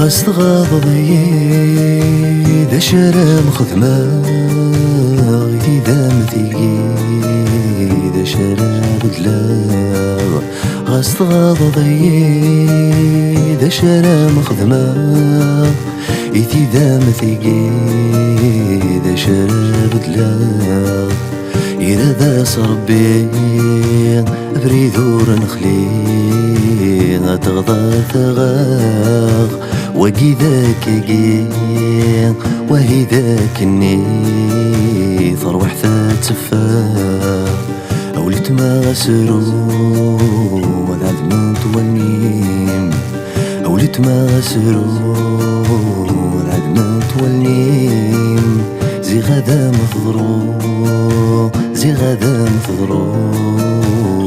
غاس تغاضي ذا شرام خدمة إذا مثيقي ذا شرام بدلا غاس تغاضي ذا شرام خدمة إذا مثيقي ذا شرام بدلا إذا ذاس ربي بريدور نخلي تغضى ثغاغ وقي ذاك يقين وهي ذاك الني ثروح تفاح أولت ما غسرو وذعد من تولنيم أولت ما غسرو وذعد من تولنيم زي غدا مفضرو زي غدا مفضرو